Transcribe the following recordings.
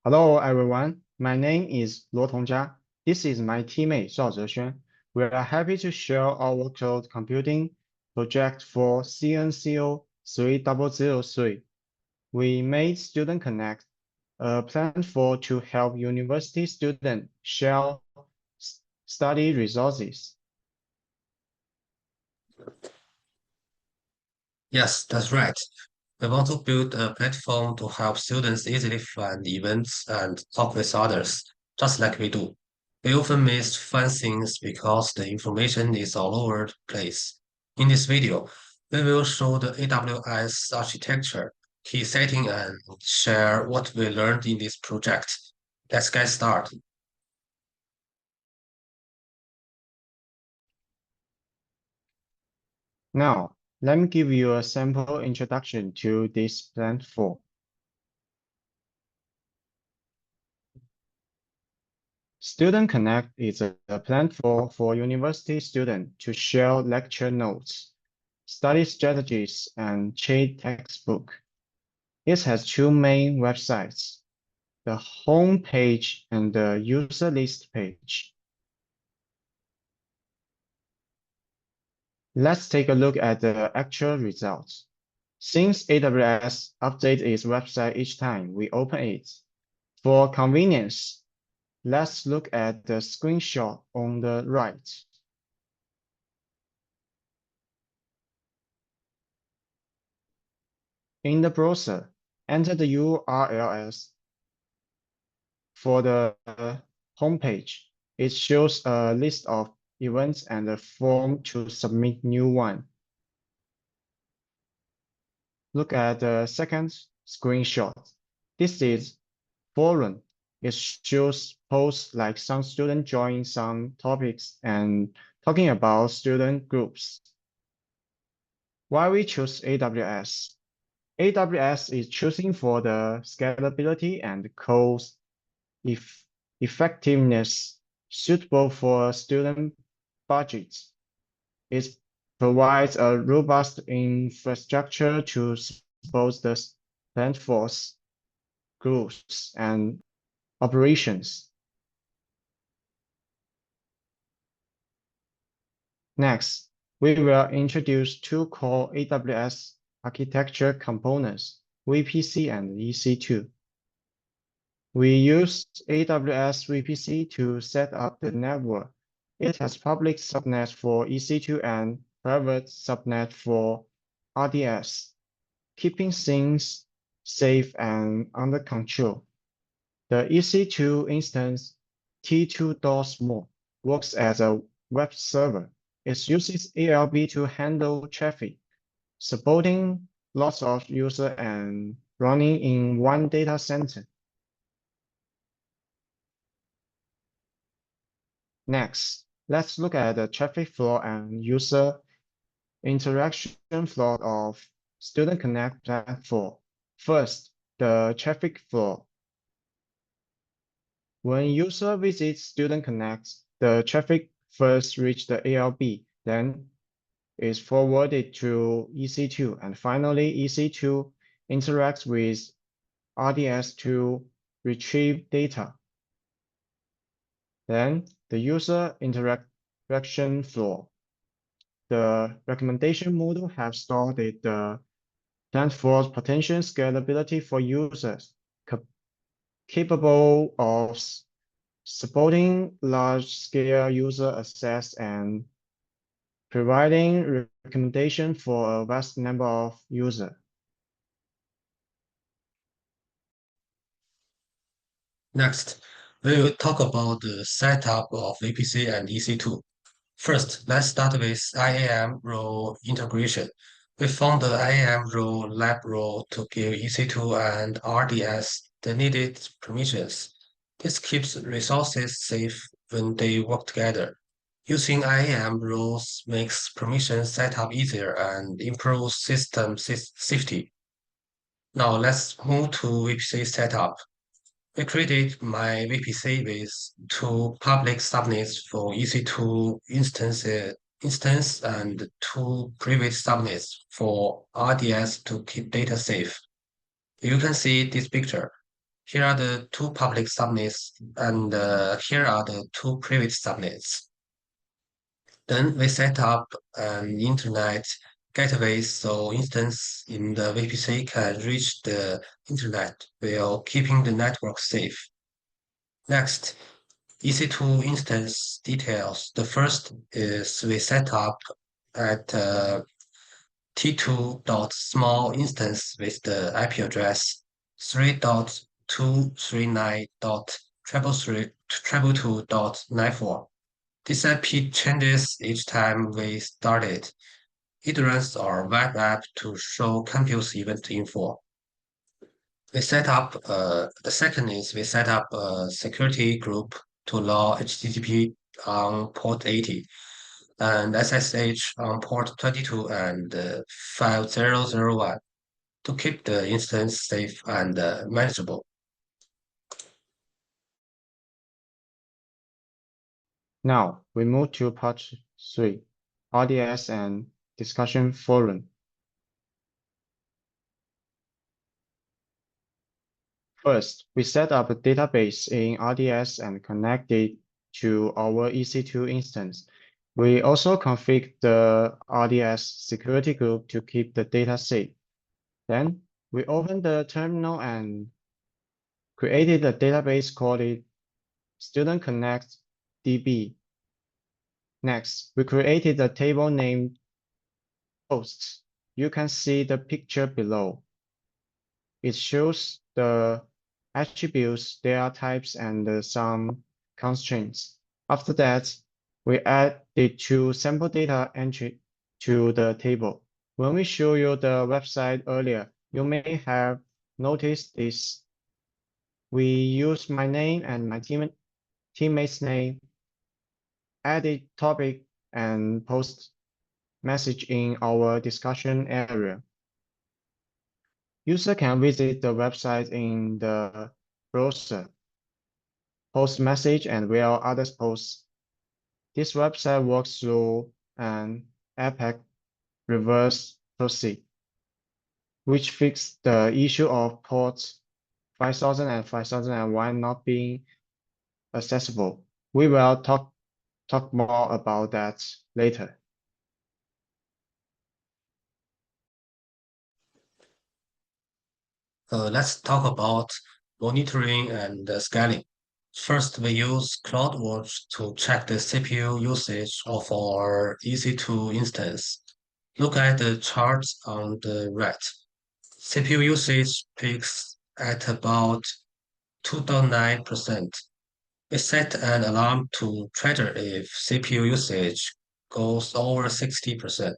Hello everyone, my name is Luo Tongjia. This is my teammate Zhao Zexuan. We are happy to share our cloud computing project for CNCO 3003. We made StudentConnect a platform to help university students share study resources. Yes, that's right. We want to build a platform to help students easily find events and talk with others, just like we do. We often miss fun things because the information is all over the place. In this video, we will show the AWS architecture, key setting, and share what we learned in this project. Let's get started. Now, let me give you a simple introduction to this platform. StudentConnect is a platform for university students to share lecture notes, study strategies, and trade textbook. It has two main websites, the home page and the user list page. Let's take a look at the actual results. Since AWS updates its website each time we open it, for convenience, let's look at the screenshot on the right. In the browser, enter the URLs for the homepage. It shows a list of events and a form to submit new one. Look at the second screenshot. This is forum. It shows posts like some student join some topics and talking about student groups. Why we choose AWS? AWS is choosing for the scalability and cost effectiveness suitable for student budgets. It provides a robust infrastructure to support the platform's growth and operations. Next, we will introduce two core AWS architecture components, VPC and EC2. We use AWS VPC to set up the network. It has public subnet for EC2 and private subnet for RDS, keeping things safe and under control. The EC2 instance T2.small works as a web server. It uses ALB to handle traffic, supporting lots of users and running in one data center. Next, let's look at the traffic flow and user interaction flow of StudentConnect platform. First, the traffic flow. When user visits StudentConnect, the traffic first reaches the ALB, then is forwarded to EC2, and finally EC2 interacts with RDS to retrieve data. Then the user interaction flow. The recommendation model has stored the platform's potential scalability for users capable of supporting large-scale user access and providing recommendation for a vast number of users. Next, we will talk about the setup of VPC and EC2. First, let's start with IAM role integration. We found the IAM role lab role to give EC2 and RDS the needed permissions. This keeps resources safe when they work together. Using IAM roles makes permission setup easier and improves system safety. Now let's move to VPC setup. We created my VPC with two public subnets for EC2 instance and two private subnets for RDS to keep data safe. You can see this picture. Here are the two public subnets, and here are the two private subnets. Then we set up an internet gateway so instance in the VPC can reach the internet while keeping the network safe. Next, EC2 instance details. The first is we set up at T2.small instance with the IP address 3.239.222.94. This IP changes each time we start it. It runs our web app to show campus event info. The second is we set up a security group to allow HTTP on port 80 and SSH on port 22 and 5001 to keep the instance safe and manageable. Now we move to part 3, RDS and discussion forum. First, we set up a database in RDS and connect it to our EC2 instance. We also config the RDS security group to keep the data safe. Then we opened the terminal and created a database called StudentConnect DB. Next, we created a table named posts. You can see the picture below. It shows the attributes, data types, and some constraints. After that, we add the two sample data entry to the table. When we show you the website earlier, you may have noticed this. We use my name and my teammate's name, added topic, and post message in our discussion area. User can visit the website in the browser, post message, and where others post. This website works through an APEC reverse proxy, which fixes the issue of ports 5000 and 5001 not being accessible. We will talk more about that later. Let's talk about monitoring and scaling. First, we use CloudWatch to check the CPU usage of our EC2 instance. Look at the charts on the right. CPU usage peaks at about 2.9%. We set an alarm to trigger if CPU usage goes over 60%.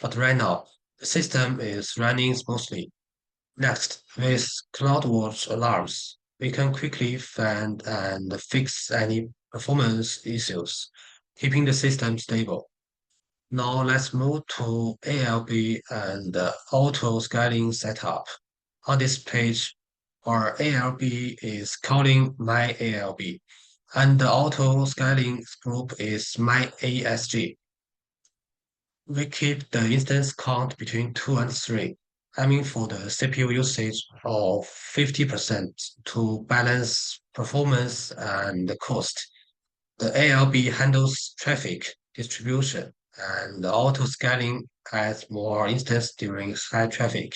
But right now, the system is running smoothly. Next, with CloudWatch alarms, we can quickly find and fix any performance issues, keeping the system stable. Now let's move to ALB and auto scaling setup. On this page, our ALB is calling my ALB, and the auto scaling group is my ASG. We keep the instance count between 2 and 3, aiming for the CPU usage of 50% to balance performance and the cost. The ALB handles traffic distribution and auto scaling adds more instances during high traffic,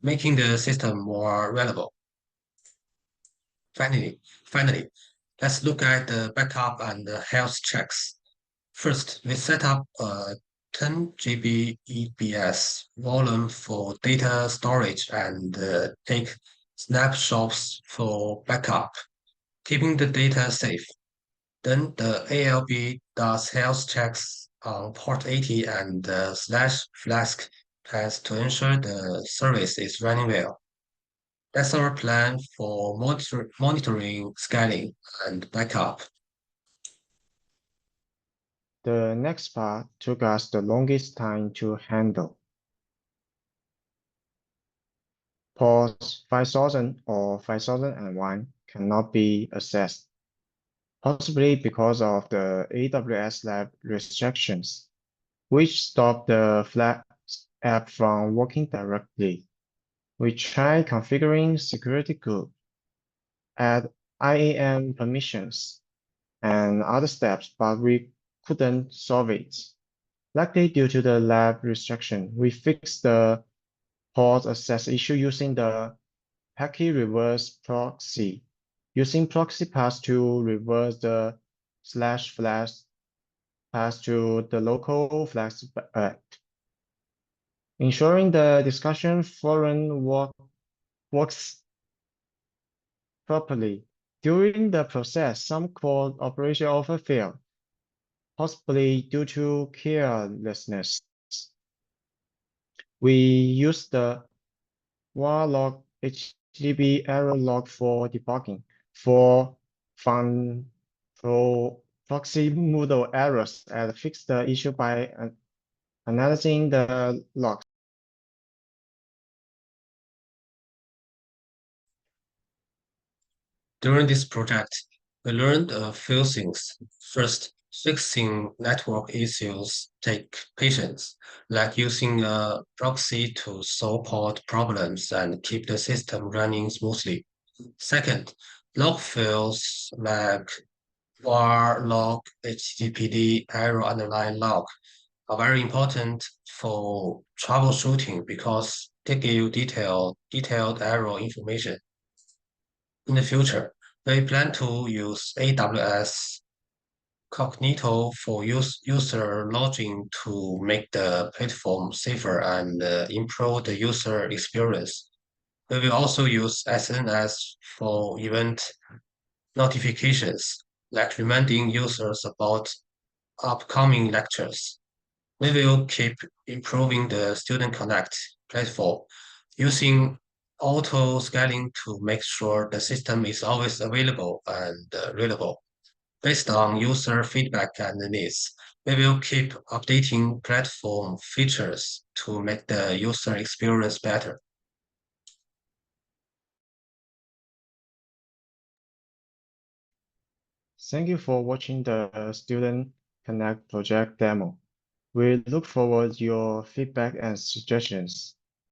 making the system more reliable. Finally, let's look at the backup and the health checks. First, we set up a 10 GB EBS volume for data storage and take snapshots for backup, keeping the data safe. Then the ALB does health checks on port 80 and slash flask path to ensure the service is running well. That's our plan for monitoring, scaling, and backup. The next part took us the longest time to handle. Ports 5000 or 5001 cannot be accessed, possibly because of the AWS lab restrictions, which stop the Flask app from working directly. We tried configuring security group, add IAM permissions and other steps, but we couldn't solve it. Likely due to the lab restriction, we fixed the port access issue using the packet reverse proxy, using proxy paths to reverse the /flash path to the local flash ensuring the discussion forum works properly. During the process, some code operation often failed, possibly due to carelessness. We use the var log HTTP error log for debugging for found proxy model errors and fix the issue by analyzing the logs. During this project, we learned a few things. First, fixing network issues take patience, like using a proxy to solve port problems and keep the system running smoothly. Second, log files like var log, HTTPD, error underline log are very important for troubleshooting because they give detailed error information. In the future, we plan to use AWS Cognito for user login to make the platform safer and improve the user experience. We will also use SNS for event notifications, like reminding users about upcoming lectures. We will keep improving the StudentConnect platform using auto scaling to make sure the system is always available and readable. Based on user feedback and needs, we will keep updating platform features to make the user experience better. Thank you for watching the Student Connect project demo. We look forward to your feedback and suggestions.